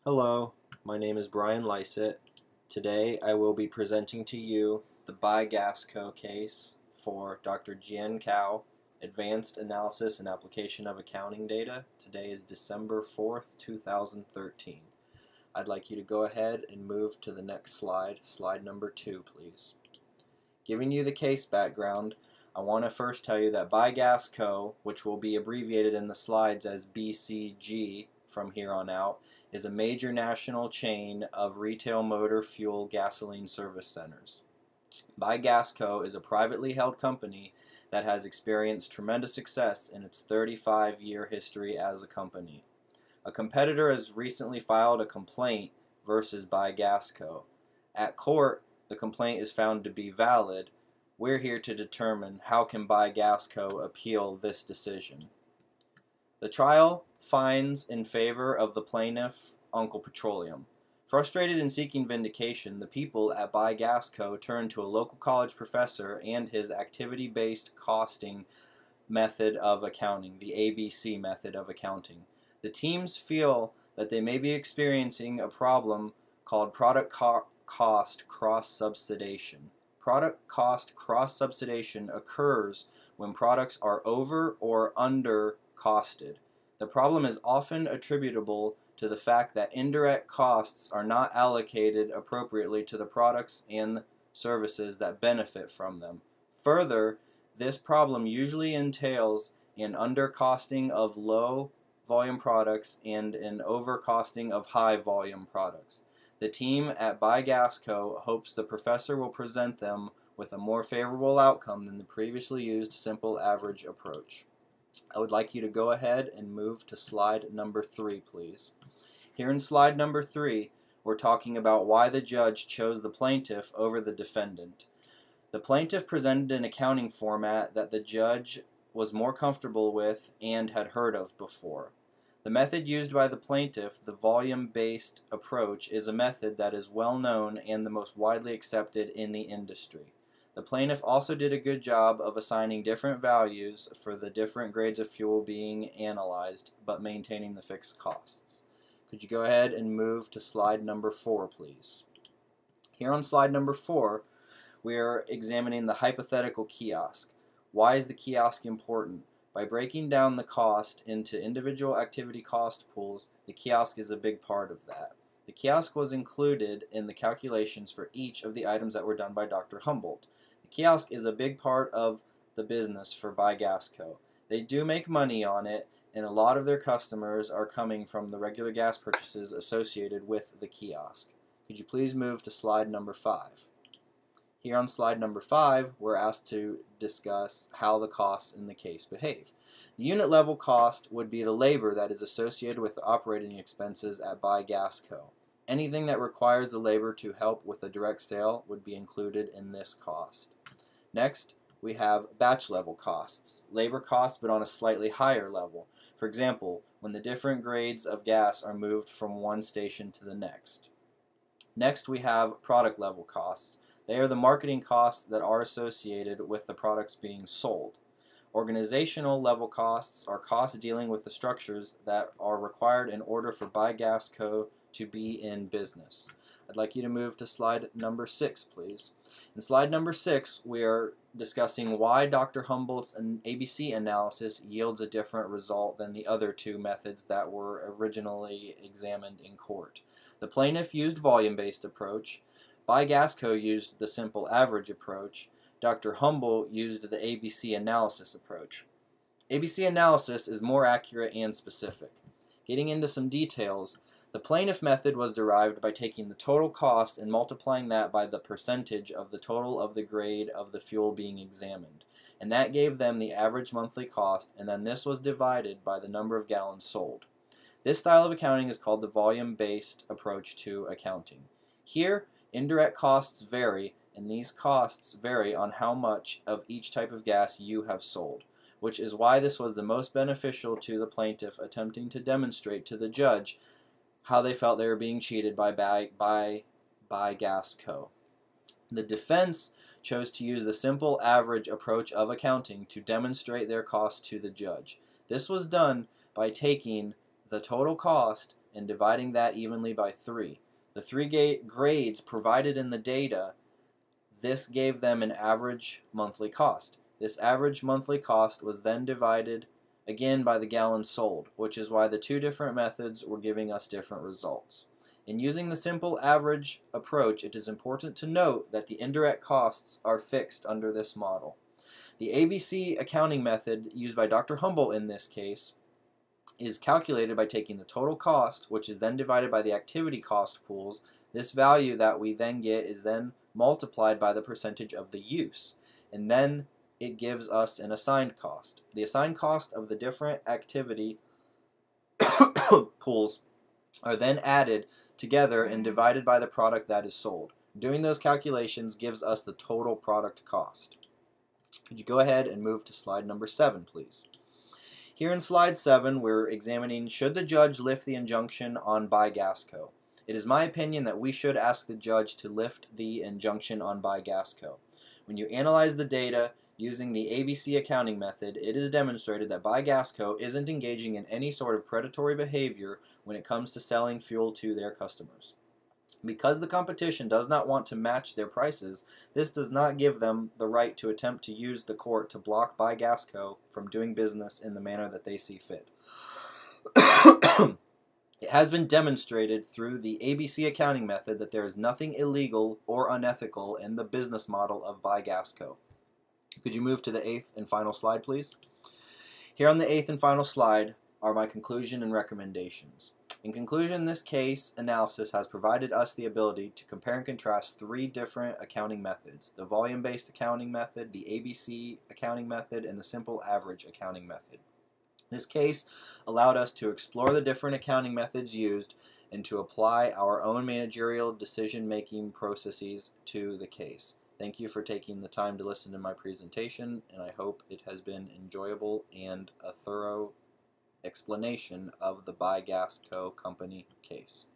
Hello, my name is Brian Lysett. Today I will be presenting to you the BuyGasCo case for Dr. Jian Cao, Advanced Analysis and Application of Accounting Data. Today is December 4th, 2013. I'd like you to go ahead and move to the next slide, slide number 2, please. Giving you the case background, I want to first tell you that BuyGasCo, which will be abbreviated in the slides as BCG from here on out, is a major national chain of retail motor fuel gasoline service centers. BuyGasCo is a privately held company that has experienced tremendous success in its 35-year history as a company. A competitor has recently filed a complaint versus BuyGasCo. At court, the complaint is found to be valid. We're here to determine how can BuyGasCo appeal this decision. The trial finds in favor of the plaintiff, Uncle Petroleum. Frustrated in seeking vindication, the people at BuyGasCo turned to a local college professor and his activity-based costing method of accounting, the ABC method of accounting. The teams feel that they may be experiencing a problem called product cost cross-subsidization. Product cost cross-subsidization occurs when products are over or under costed. The problem is often attributable to the fact that indirect costs are not allocated appropriately to the products and services that benefit from them. Further, this problem usually entails an undercosting of low volume products and an overcosting of high volume products. The team at BuyGasCo hopes the professor will present them with a more favorable outcome than the previously used simple average approach. I would like you to go ahead and move to slide number 3, please. Here in slide number 3, we're talking about why the judge chose the plaintiff over the defendant. The plaintiff presented an accounting format that the judge was more comfortable with and had heard of before. The method used by the plaintiff, the volume-based approach, is a method that is well known and the most widely accepted in the industry. The plaintiff also did a good job of assigning different values for the different grades of fuel being analyzed, but maintaining the fixed costs. Could you go ahead and move to slide number 4, please? Here on slide number 4, we are examining the hypothetical kiosk. Why is the kiosk important? By breaking down the cost into individual activity cost pools, the kiosk is a big part of that. The kiosk was included in the calculations for each of the items that were done by Dr. Humboldt. The kiosk is a big part of the business for BuyGasCo. They do make money on it, and a lot of their customers are coming from the regular gas purchases associated with the kiosk. Could you please move to slide number 5? Here on slide number 5, we're asked to discuss how the costs in the case behave. The unit level cost would be the labor that is associated with the operating expenses at BuyGasCo. Anything that requires the labor to help with a direct sale would be included in this cost. Next, we have batch level costs, labor costs but on a slightly higher level. For example, when the different grades of gas are moved from one station to the next. Next, we have product level costs. They are the marketing costs that are associated with the products being sold. Organizational level costs are costs dealing with the structures that are required in order for BuyGasCo to be in business. I'd like you to move to slide number 6, please. In slide number 6, we are discussing why Dr. Humboldt's ABC analysis yields a different result than the other two methods that were originally examined in court. The plaintiff used volume-based approach. BuyGasCo used the simple average approach. Dr. Humboldt used the ABC analysis approach. ABC analysis is more accurate and specific. Getting into some details, the plaintiff method was derived by taking the total cost and multiplying that by the percentage of the total of the grade of the fuel being examined. And that gave them the average monthly cost, and then this was divided by the number of gallons sold. This style of accounting is called the volume-based approach to accounting. Here, indirect costs vary, and these costs vary on how much of each type of gas you have sold, which is why this was the most beneficial to the plaintiff attempting to demonstrate to the judge how they felt they were being cheated by BuyGasCo. The defense chose to use the simple average approach of accounting to demonstrate their cost to the judge. This was done by taking the total cost and dividing that evenly by 3. The 3 grades provided in the data, this gave them an average monthly cost. This average monthly cost was then divided again by the gallons sold, which is why the 2 different methods were giving us different results. In using the simple average approach, it is important to note that the indirect costs are fixed under this model. The ABC accounting method used by Dr. Humboldt in this case is calculated by taking the total cost, which is then divided by the activity cost pools. This value that we then get is then multiplied by the percentage of the use, and then it gives us an assigned cost. The assigned cost of the different activity pools are then added together and divided by the product that is sold. Doing those calculations gives us the total product cost. Could you go ahead and move to slide number 7, please? Here in slide 7, we're examining, should the judge lift the injunction on BuyGasCo? It is my opinion that we should ask the judge to lift the injunction on BuyGasCo. When you analyze the data using the ABC accounting method, it is demonstrated that BuyGasCo isn't engaging in any sort of predatory behavior when it comes to selling fuel to their customers. Because the competition does not want to match their prices, this does not give them the right to attempt to use the court to block BuyGasCo from doing business in the manner that they see fit. It has been demonstrated through the ABC accounting method that there is nothing illegal or unethical in the business model of BuyGasCo. Could you move to the 8th and final slide, please? Here on the 8th and final slide are my conclusion and recommendations. In conclusion, this case analysis has provided us the ability to compare and contrast 3 different accounting methods: the volume-based accounting method, the ABC accounting method, and the simple average accounting method. This case allowed us to explore the different accounting methods used and to apply our own managerial decision-making processes to the case. Thank you for taking the time to listen to my presentation, and I hope it has been enjoyable and a thorough explanation of the BuyGasCo company case.